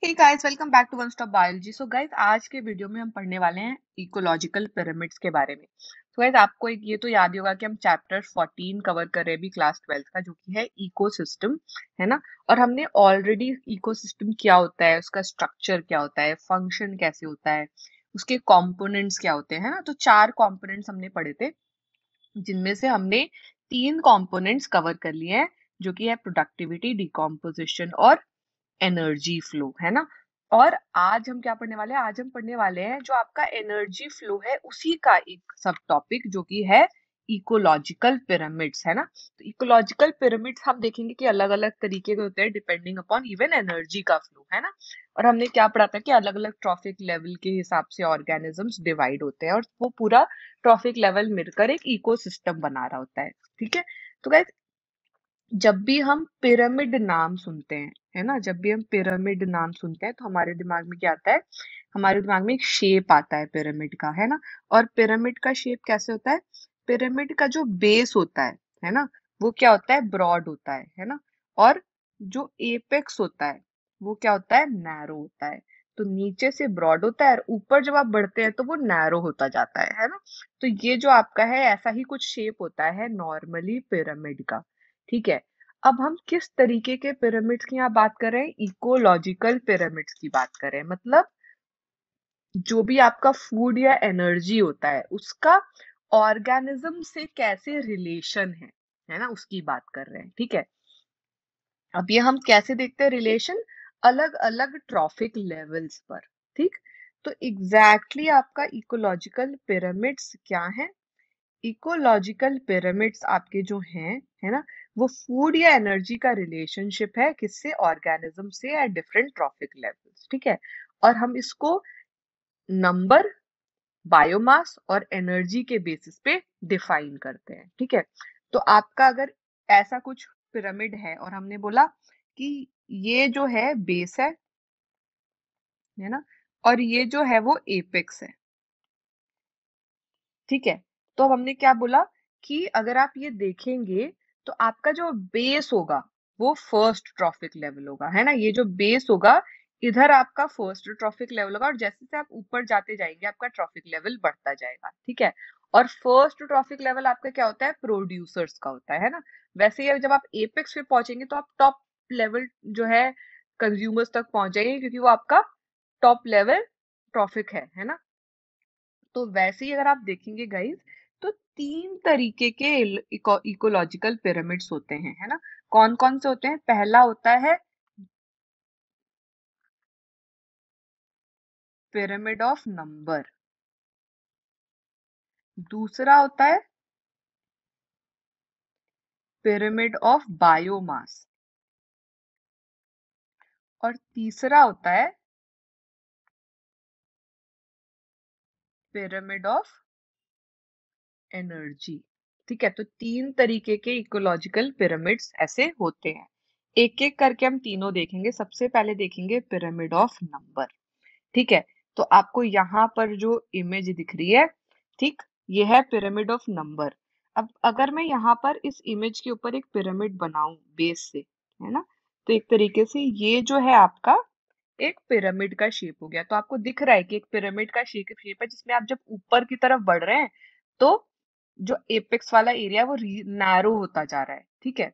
Hey guys, welcome back to one stop biology. So guys, आज के video में हम पढ़ने वाले हैं इकोलॉजिकल पिरामिड्स के बारे में। तो गाइस, आपको एक ये तो याद ही होगा कि हम चैप्टर 14 कवर कर रहे हैं अभी क्लास 12 का, जो कि है इकोसिस्टम, है ना। और हमने ऑलरेडी इकोसिस्टम क्या होता है, उसका स्ट्रक्चर क्या होता है, फंक्शन कैसे होता है, उसके कंपोनेंट्स क्या होते हैं, है ना। तो 4 कंपोनेंट्स हमने पढ़े थे, जिनमें से हमने 3 कंपोनेंट्स कवर कर लिए हैं, जो कि है प्रोडक्टिविटी, डिकम्पोजिशन और एनर्जी फ्लो, है ना। और आज हम क्या पढ़ने वाले हैं, आज हम पढ़ने वाले हैं जो आपका एनर्जी फ्लो है उसी का एक सब टॉपिक, जो कि है इकोलॉजिकल पिरामिड्स, है ना। तो इकोलॉजिकल पिरामिड्स हम देखेंगे कि अलग अलग तरीके के होते हैं डिपेंडिंग अपॉन इवन एनर्जी का फ्लो, है ना। और हमने क्या पढ़ा था कि अलग अलग ट्रॉफिक लेवल के हिसाब से ऑर्गेनिजम्स डिवाइड होते हैं और वो पूरा ट्रॉफिक लेवल मिलकर एक इकोसिस्टम बना रहा होता है। ठीक है। तो गाइस, जब भी हम पिरामिड नाम सुनते हैं, है ना, जब भी हम पिरामिड नाम सुनते हैं तो हमारे दिमाग में क्या आता है, हमारे दिमाग में एक शेप आता है पिरामिड का, है ना। और पिरामिड का शेप कैसे होता है, पिरामिड का जो बेस होता है ना, वो क्या होता है, ब्रॉड होता है ना। और जो एपेक्स होता है वो क्या होता है, नैरो होता है। तो नीचे से ब्रॉड होता है और ऊपर जब आप बढ़ते हैं तो वो नैरो होता जाता है ना। तो ये जो आपका है, ऐसा ही कुछ शेप होता है नॉर्मली पिरामिड का। ठीक है। अब हम किस तरीके के पिरामिड्स की यहाँ बात कर रहे हैं, इकोलॉजिकल पिरामिड्स की बात कर रहे हैं। मतलब जो भी आपका फूड या एनर्जी होता है उसका ऑर्गेनिज्म से कैसे रिलेशन है ना, उसकी बात कर रहे हैं। ठीक है। अब ये हम कैसे देखते हैं रिलेशन, अलग अलग ट्रॉफिक लेवल्स पर। ठीक। तो एग्जैक्टली आपका इकोलॉजिकल पिरामिड्स क्या है, इकोलॉजिकल पिरामिड्स आपके जो हैं, है ना, वो फूड या एनर्जी का रिलेशनशिप है, किससे, ऑर्गेनिज्म से एट डिफरेंट ट्रॉफिक लेवल्स। ठीक है। और हम इसको नंबर, बायोमास और एनर्जी के बेसिस पे डिफाइन करते हैं। ठीक है। तो आपका अगर ऐसा कुछ पिरामिड है और हमने बोला कि ये जो है बेस है ना, और ये जो है वो एपेक्स है। ठीक है। तो अब हमने क्या बोला कि अगर आप ये देखेंगे तो आपका जो बेस होगा वो फर्स्ट ट्रॉफिक लेवल होगा, है ना। ये जो बेस होगा, इधर आपका फर्स्ट ट्रॉफिक लेवल होगा और जैसे जैसे आप ऊपर जाते जाएंगे आपका ट्रॉफिक लेवल बढ़ता जाएगा। ठीक है। और फर्स्ट ट्रॉफिक लेवल आपका क्या होता है, प्रोड्यूसर्स का होता है ना। वैसे ही जब आप एपेक्स पे पहुंचेंगे तो आप टॉप लेवल जो है कंज्यूमर्स तक पहुंच जाएंगे, क्योंकि वो आपका टॉप लेवल ट्रॉफिक है ना। तो वैसे ही अगर आप देखेंगे गाइस, तो 3 तरीके के इकोलॉजिकल पिरामिड्स होते हैं, है ना। कौन कौन से होते हैं, पहला होता है पिरामिड ऑफ नंबर, दूसरा होता है पिरामिड ऑफ बायोमास, और तीसरा होता है पिरामिड ऑफ एनर्जी। ठीक है। तो 3 तरीके के इकोलॉजिकल पिरामिड्स ऐसे होते हैं, एक एक करके हम तीनों देखेंगे। सबसे पहले देखेंगे पिरामिड ऑफ नंबर। ठीक है। तो आपको यहाँ पर जो इमेज दिख रही है, ठीक, ये है पिरामिड ऑफ नंबर। अब अगर मैं यहाँ पर इस इमेज के ऊपर एक पिरामिड बनाऊं बेस से, है ना, तो एक तरीके से ये जो है आपका एक पिरामिड का शेप हो गया। तो आपको दिख रहा है कि एक पिरामिड का शेप है, जिसमें आप जब ऊपर की तरफ बढ़ रहे हैं तो जो एपेक्स वाला एरिया है वो नैरो होता जा रहा है। ठीक है।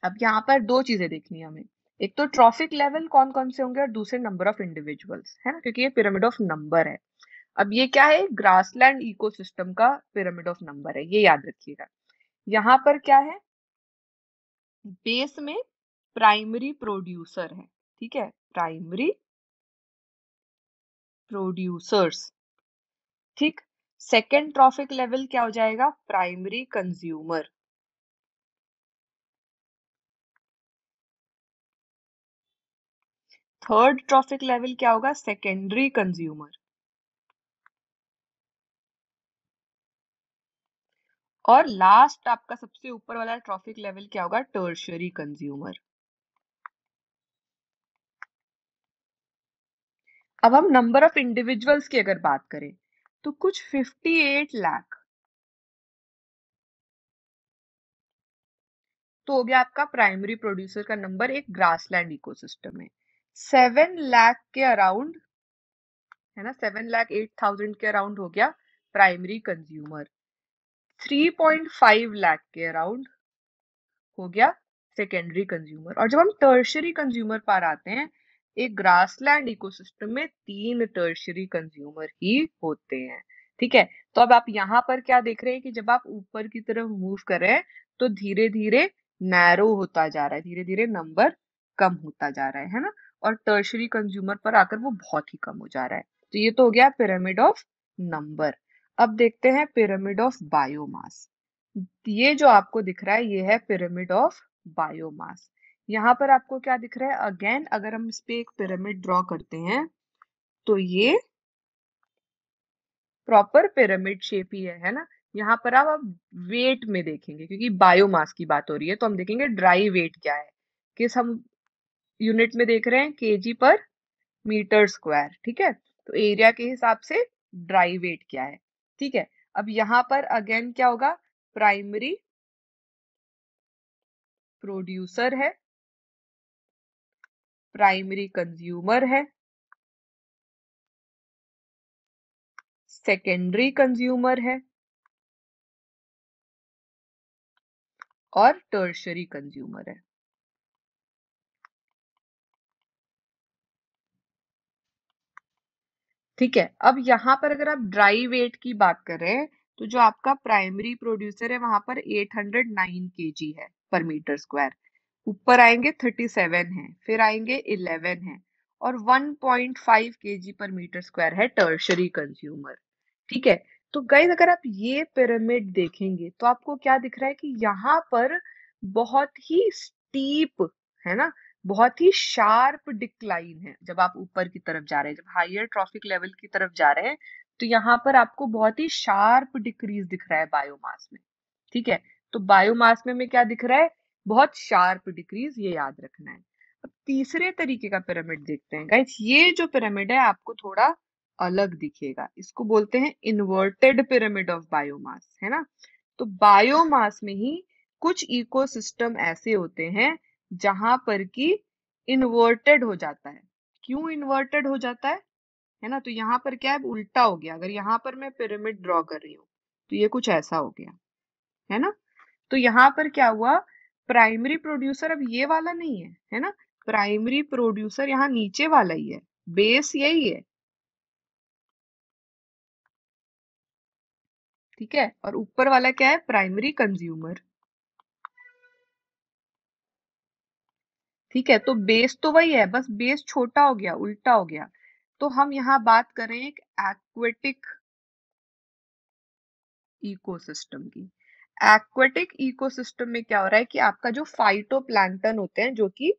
अब यहाँ पर दो चीजें देखनी है हमें, एक तो ट्रॉफिक लेवल कौन कौन से होंगे और दूसरे नंबर ऑफ इंडिविजुअल्स, है ना, क्योंकि ये पिरामिड ऑफ नंबर है। अब ये क्या है, ग्रासलैंड इकोसिस्टम का पिरामिड ऑफ नंबर है, ये याद रखिएगा। यहाँ पर क्या है, बेस में प्राइमरी प्रोड्यूसर है। ठीक है, प्राइमरी प्रोड्यूसर्स। ठीक। सेकेंड ट्रॉफिक लेवल क्या हो जाएगा, primary consumer. Third trophic level क्या होगा, सेकेंडरी कंज्यूमर। और लास्ट आपका सबसे ऊपर वाला ट्रॉफिक लेवल क्या होगा, टर्शियरी कंज्यूमर। अब हम नंबर ऑफ इंडिविजुअल्स की अगर बात करें तो कुछ 58 लाख तो हो गया आपका प्राइमरी प्रोड्यूसर का नंबर एक ग्रासलैंड इकोसिस्टम में। 7 लाख के अराउंड, है ना, 7,08,000 के अराउंड हो गया प्राइमरी कंज्यूमर। 3.5 लाख के अराउंड हो गया सेकेंडरी कंज्यूमर। और जब हम टर्शरी कंज्यूमर पर आते हैं, एक ग्रासलैंड इकोसिस्टम में 3 टर्शरी कंज्यूमर ही होते हैं। ठीक है, तो अब आप यहाँ पर क्या देख रहे हैं कि जब आप ऊपर की तरफ मूव कर रहे हैं तो धीरे धीरे नैरो होता जा रहा है, धीरे धीरे नंबर कम होता जा रहा है ना, और टर्शरी कंज्यूमर पर आकर वो बहुत ही कम हो जा रहा है। तो ये तो हो गया पिरामिड ऑफ नंबर। अब देखते हैं पिरामिड ऑफ बायोमास। ये जो आपको दिख रहा है ये है पिरामिड ऑफ बायोमास। यहाँ पर आपको क्या दिख रहा है, अगेन अगर हम इस पे एक पिरामिड ड्रॉ करते हैं तो ये प्रॉपर पिरामिड शेप ही है ना। यहाँ पर आप अब वेट में देखेंगे, क्योंकि बायोमास की बात हो रही है तो हम देखेंगे ड्राई वेट क्या है, किस हम यूनिट में देख रहे हैं, केजी पर मीटर स्क्वायर। ठीक है, तो एरिया के हिसाब से ड्राई वेट क्या है। ठीक है, अब यहाँ पर अगेन क्या होगा, प्राइमरी प्रोड्यूसर है, प्राइमरी कंज्यूमर है, सेकेंडरी कंज्यूमर है और टर्शरी कंज्यूमर है। ठीक है, अब यहाँ पर अगर आप ड्राई वेट की बात कर रहे हैं तो जो आपका प्राइमरी प्रोड्यूसर है वहां पर 809 केजी है पर मीटर स्क्वायर। ऊपर आएंगे 37 है, फिर आएंगे 11 है, और 1.5 केजी पर मीटर स्क्वायर है टर्शरी कंज्यूमर। ठीक है, तो गाइस अगर आप ये पिरामिड देखेंगे तो आपको क्या दिख रहा है कि यहाँ पर बहुत ही स्टीप, है ना, बहुत ही शार्प डिक्लाइन है जब आप ऊपर की तरफ जा रहे हैं, जब हायर ट्रॉफिक लेवल की तरफ जा रहे हैं तो यहाँ पर आपको बहुत ही शार्प डिक्रीज दिख रहा है बायोमास में। ठीक है, तो बायोमास में क्या दिख रहा है, बहुत शार्प डिक्रीज, ये याद रखना है। अब तीसरे तरीके का पिरामिड देखते हैं गाइस। ये जो पिरामिड है आपको थोड़ा अलग दिखेगा, इसको बोलते हैं इन्वर्टेड पिरामिड ऑफ बायोमास, है ना। तो बायोमास में ही कुछ इकोसिस्टम ऐसे होते हैं जहां पर कि इन्वर्टेड हो जाता है। क्यों इन्वर्टेड हो जाता है ना, तो यहाँ पर क्या है, उल्टा हो गया। अगर यहाँ पर मैं पिरामिड ड्रॉ कर रही हूँ तो ये कुछ ऐसा हो गया, है ना। तो यहाँ पर क्या हुआ, प्राइमरी प्रोड्यूसर अब ये वाला नहीं है ना, प्राइमरी प्रोड्यूसर यहाँ नीचे वाला ही है, बेस यही है। ठीक है, और ऊपर वाला क्या है, प्राइमरी कंज्यूमर। ठीक है, तो बेस तो वही है, बस बेस छोटा हो गया, उल्टा हो गया। तो हम यहाँ बात करें एक एक्वेटिक इकोसिस्टम की। एक्वेटिक इकोसिस्टम में क्या हो रहा है कि आपका जो फाइटोप्लैंक्टन होते हैं, जो कि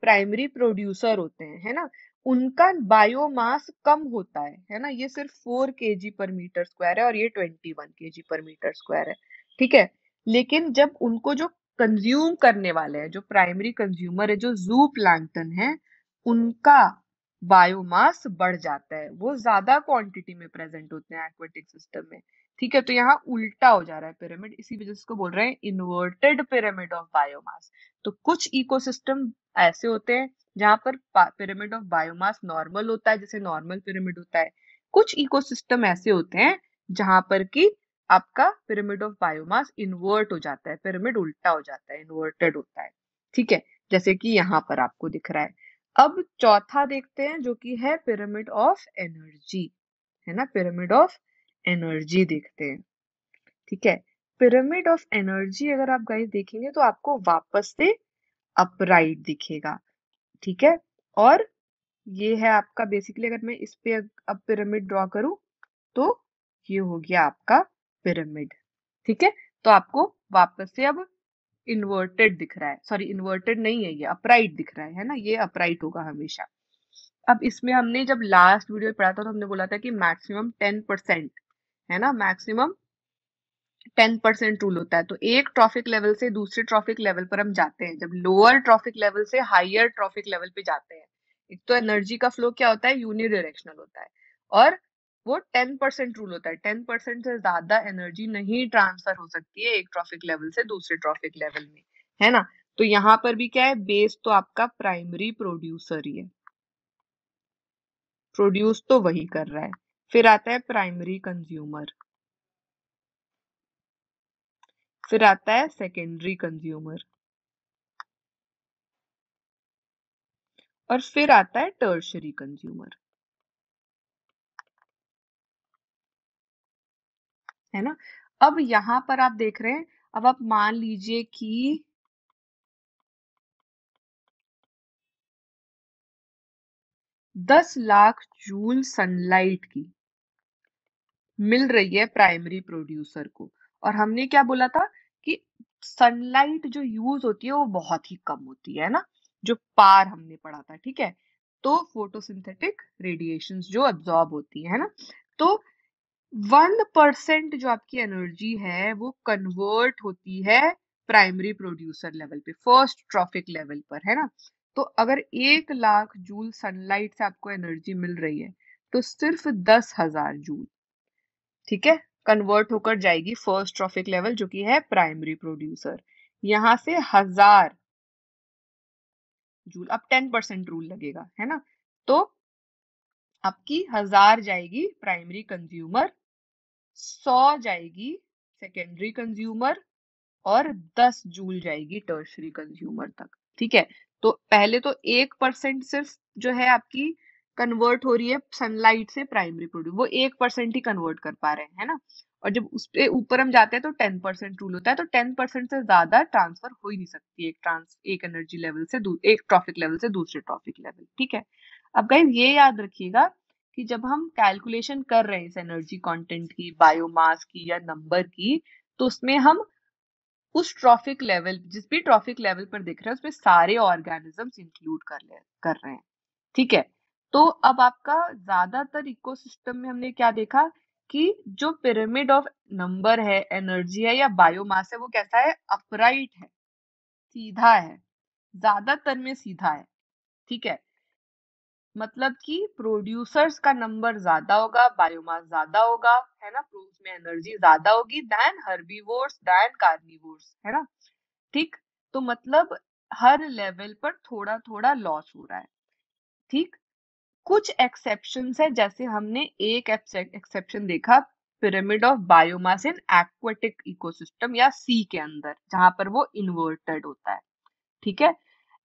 प्राइमरी प्रोड्यूसर होते हैं, है ना, उनका बायोमास कम होता है ना। ये सिर्फ 4 केजी पर मीटर स्क्वायर है और ये 21 केजी पर मीटर स्क्वायर है। ठीक है, लेकिन जब उनको जो कंज्यूम करने वाले हैं, जो प्राइमरी कंज्यूमर है, जो जू प्लैंक्टन है, उनका बायोमास बढ़ जाता है, वो ज्यादा क्वांटिटी में प्रेजेंट होते हैं एक्वेटिक सिस्टम में। ठीक है, तो यहाँ उल्टा हो जा रहा है पिरामिड, इसी वजह से इसको बोल रहे हैं इन्वर्टेड पिरामिड ऑफ बायोमास। तो कुछ इकोसिस्टम ऐसे होते हैं जहां पर पिरामिड ऑफ बायोमास नॉर्मल होता है, जैसे नॉर्मल पिरामिड होता है। कुछ इकोसिस्टम ऐसे होते हैं जहां पर कि आपका पिरामिड ऑफ बायोमास इन्वर्ट हो जाता है, पिरामिड उल्टा हो जाता है, इन्वर्टेड होता है। ठीक है, जैसे कि यहाँ पर आपको दिख रहा है। अब चौथा देखते हैं जो कि है पिरामिड ऑफ एनर्जी, है ना, पिरामिड ऑफ एनर्जी देखते हैं। ठीक है, पिरामिड ऑफ एनर्जी अगर आप गाइस देखेंगे तो आपको वापस से अपराइट दिखेगा। ठीक है, और ये है आपका बेसिकली, अगर मैं इस पे अब पिरामिड ड्रॉ करूं तो ये हो गया आपका पिरामिड। ठीक है, तो आपको वापस से अब इन्वर्टेड दिख रहा है, सॉरी इन्वर्टेड नहीं है, ये अपराइट दिख रहा है ना, ये अपराइट होगा हमेशा। अब इसमें हमने जब लास्ट वीडियो में पढ़ा था तो हमने बोला था कि मैक्सिमम 10%, है ना, मैक्सिमम 10% रूल होता है। तो एक ट्रॉफिक लेवल से दूसरे ट्रॉफिक लेवल पर हम जाते हैं, जब लोअर ट्रॉफिक लेवल से हायर ट्रॉफिक लेवल पे जाते हैं। एक तो एनर्जी का फ्लो क्या होता है, यूनिडायरेक्शनल होता है, और वो 10% रूल होता है। 10% से ज्यादा एनर्जी नहीं ट्रांसफर हो सकती है एक ट्रॉफिक लेवल से दूसरे ट्रॉफिक लेवल में, है ना। तो यहाँ पर भी क्या है, बेस तो आपका प्राइमरी प्रोड्यूसर ही है। प्रोड्यूस तो वही कर रहा है। फिर आता है प्राइमरी कंज्यूमर, फिर आता है सेकेंडरी कंज्यूमर, और फिर आता है टर्शरी कंज्यूमर, है ना। अब यहां पर आप देख रहे हैं, अब आप मान लीजिए कि 10 लाख जूल सनलाइट की मिल रही है प्राइमरी प्रोड्यूसर को, और हमने क्या बोला था कि सनलाइट जो यूज होती है वो बहुत ही कम होती है ना, जो पार हमने पढ़ा था, ठीक है। तो फोटोसिंथेटिक रेडिएशंस जो अब्सॉर्ब होती है ना, तो 1% जो आपकी एनर्जी है वो कन्वर्ट होती है प्राइमरी प्रोड्यूसर लेवल पे, फर्स्ट ट्रॉफिक लेवल पर, है ना। तो अगर 1 लाख जूल सनलाइट से आपको एनर्जी मिल रही है, तो सिर्फ 10,000 जूल, ठीक है, कन्वर्ट होकर जाएगी फर्स्ट ट्रॉफिक लेवल जो कि है प्राइमरी प्रोड्यूसर। यहां से 1000 जूल, अब 10% रूल लगेगा, है ना। तो आपकी 1000 जाएगी प्राइमरी कंज्यूमर, 100 जाएगी सेकेंडरी कंज्यूमर, और 10 जूल जाएगी टर्शरी कंज्यूमर तक, ठीक है। तो पहले तो 1% सिर्फ जो है आपकी कन्वर्ट हो रही है सनलाइट से प्राइमरी प्रोड्यूस, वो 1% ही कन्वर्ट कर पा रहे हैं ना। और जब उसके ऊपर हम जाते हैं तो 10% रूल होता है, तो 10% से ज्यादा ट्रांसफर हो ही नहीं सकती एक एनर्जी लेवल से एक ट्रॉफिक लेवल से दूसरे ट्रॉफिक लेवल, ठीक है। अब गाइस ये याद रखिएगा कि जब हम कैलकुलेशन कर रहे हैं इस एनर्जी कंटेंट की, बायोमास की या नंबर की, तो उसमें हम उस ट्रॉफिक लेवल, जिस भी ट्रॉफिक लेवल पर दिख रहा है उसमें सारे ऑर्गेनिजम्स इंक्लूड कर रहे हैं, ठीक है। तो अब आपका ज्यादातर इकोसिस्टम में हमने क्या देखा कि जो पिरामिड ऑफ नंबर है, एनर्जी है या बायोमास है, वो कैसा है, अपराइट है, सीधा है, ज्यादातर में सीधा है, ठीक है। मतलब कि प्रोड्यूसर्स का नंबर ज्यादा होगा, बायोमास ज्यादा होगा, है ना, उसमें एनर्जी ज्यादा होगी देन हर्बीवोर्स देन कार्निवोर्स, है ना, ठीक। तो मतलब हर लेवल पर थोड़ा थोड़ा लॉस हो रहा है, ठीक। कुछ एक्सेप्शंस है, जैसे हमने एक एक्सेप्शन देखा, pyramid of biomass in aquatic ecosystem या सी के अंदर, जहां पर वो इन्वर्टेड होता है, ठीक है।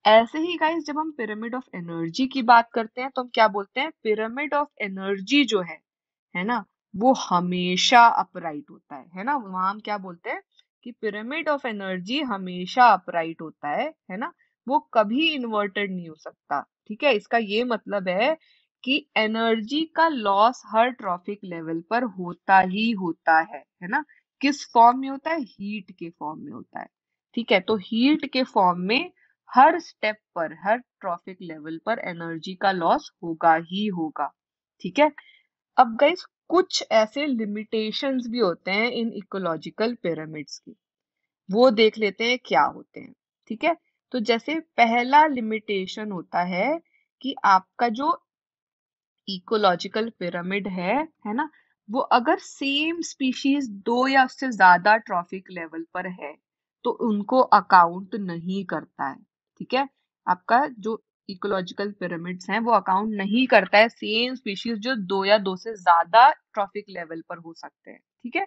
ऐसे ही गाइस जब हम पिरामिड ऑफ एनर्जी की बात करते हैं तो हम क्या बोलते हैं, पिरामिड ऑफ एनर्जी जो है ना, वो हमेशा अपराइट होता है ना। वहां हम क्या बोलते हैं कि पिरामिड ऑफ एनर्जी हमेशा अपराइट होता है ना, वो कभी इन्वर्टेड नहीं हो सकता, ठीक है। इसका ये मतलब है कि एनर्जी का लॉस हर ट्रॉफिक लेवल पर होता ही होता है ना। किस फॉर्म में होता है, हीट के फॉर्म में होता है, ठीक है। तो हीट के फॉर्म में हर स्टेप पर, हर ट्रॉफिक लेवल पर एनर्जी का लॉस होगा ही होगा, ठीक है। अब गाइस कुछ ऐसे लिमिटेशंस भी होते हैं इन इकोलॉजिकल पिरामिड्स की, वो देख लेते हैं क्या होते हैं, ठीक है। तो जैसे पहला लिमिटेशन होता है कि आपका जो इकोलॉजिकल पिरामिड है ना, वो अगर सेम स्पीशीज दो या उससे ज्यादा ट्रॉफिक लेवल पर है तो उनको अकाउंट नहीं करता है, ठीक है। आपका जो इकोलॉजिकल पिरामिड्स हैं वो अकाउंट नहीं करता है सेम स्पीशीज जो दो या दो से ज्यादा ट्रॉफिक लेवल पर हो सकते हैं, ठीक है।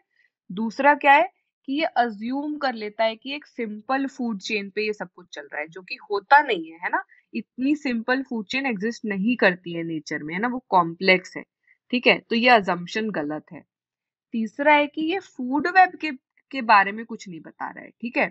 दूसरा क्या है कि ये अज्यूम कर लेता है कि एक सिंपल फूड चेन पे ये सब कुछ चल रहा है, जो कि होता नहीं है ना। इतनी सिंपल फूड चेन एग्जिस्ट नहीं करती है नेचर में, है ना, वो कॉम्प्लेक्स है, ठीक है। तो ये अजम्पशन गलत है। तीसरा है कि ये फूड वेब के बारे में कुछ नहीं बता रहा है, ठीक है।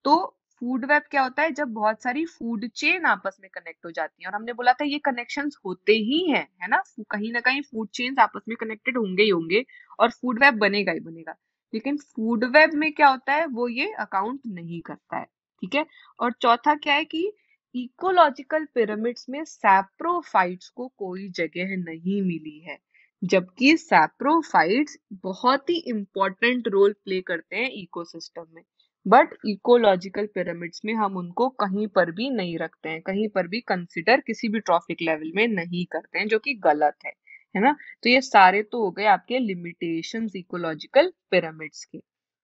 तो फूड वेब क्या होता है, जब बहुत सारी फूड चेन आपस में कनेक्ट हो जाती हैं, और हमने बोला था ये कनेक्शंस होते ही हैं, है ना कहीं फूड चेन्स आपस में कनेक्टेड होंगे ही होंगे, और फूड वेब बनेगा ही बनेगा। लेकिन फूड वेब में क्या होता है, वो ये अकाउंट नहीं करता है, ठीक है। और चौथा क्या है कि इकोलॉजिकल पिरामिड्स में सैप्रोफाइट्स को कोई जगह नहीं मिली है, जबकि सैप्रोफाइट्स बहुत ही इंपॉर्टेंट रोल प्ले करते हैं इकोसिस्टम में। बट इकोलॉजिकल पिरामिड्स में हम उनको कहीं पर भी नहीं रखते हैं, कहीं पर भी कंसिडर किसी भी ट्रॉफिक लेवल में नहीं करते हैं, जो कि गलत है ना। तो ये सारे तो हो गए आपके लिमिटेशंस इकोलॉजिकल पिरामिड्स के,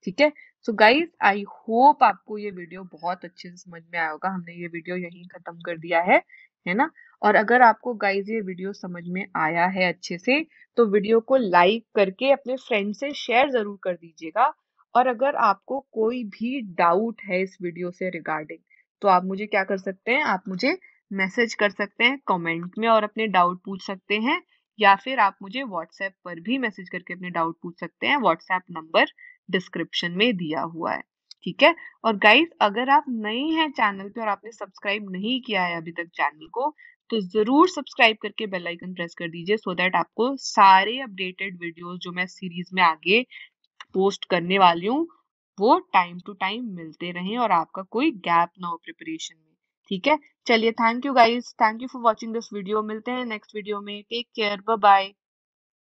ठीक है। सो गाइस आई होप आपको ये वीडियो बहुत अच्छे से समझ में आया होगा। हमने ये वीडियो यहीं खत्म कर दिया है है ना। और अगर आपको गाइज ये वीडियो समझ में आया है अच्छे से, तो वीडियो को लाइक करके अपने फ्रेंड से शेयर जरूर कर दीजिएगा। और अगर आपको कोई भी डाउट है इस वीडियो से रिगार्डिंग, तो आप मुझे क्या कर सकते हैं, आप मुझे मैसेज कर सकते हैं कमेंट में और अपने डाउट पूछ सकते हैं, या फिर आप मुझे व्हाट्सएप पर भी मैसेज करके अपने डाउट पूछ सकते हैं। व्हाट्सएप नंबर डिस्क्रिप्शन में दिया हुआ है, ठीक है। और गाइज अगर आप नए हैं चैनल पे और आपने सब्सक्राइब नहीं किया है अभी तक चैनल को, तो जरूर सब्सक्राइब करके बेल आइकन प्रेस कर दीजिए, सो दैट आपको सारे अपडेटेड वीडियोस जो मैं सीरीज में आगे पोस्ट करने वाली हूँ वो टाइम टू टाइम मिलते रहें और आपका कोई गैप ना हो प्रिपरेशन में, ठीक है। चलिए, thank you guys, thank you for watching this video. मिलते हैं नेक्स्ट वीडियो में। Take care, bye bye.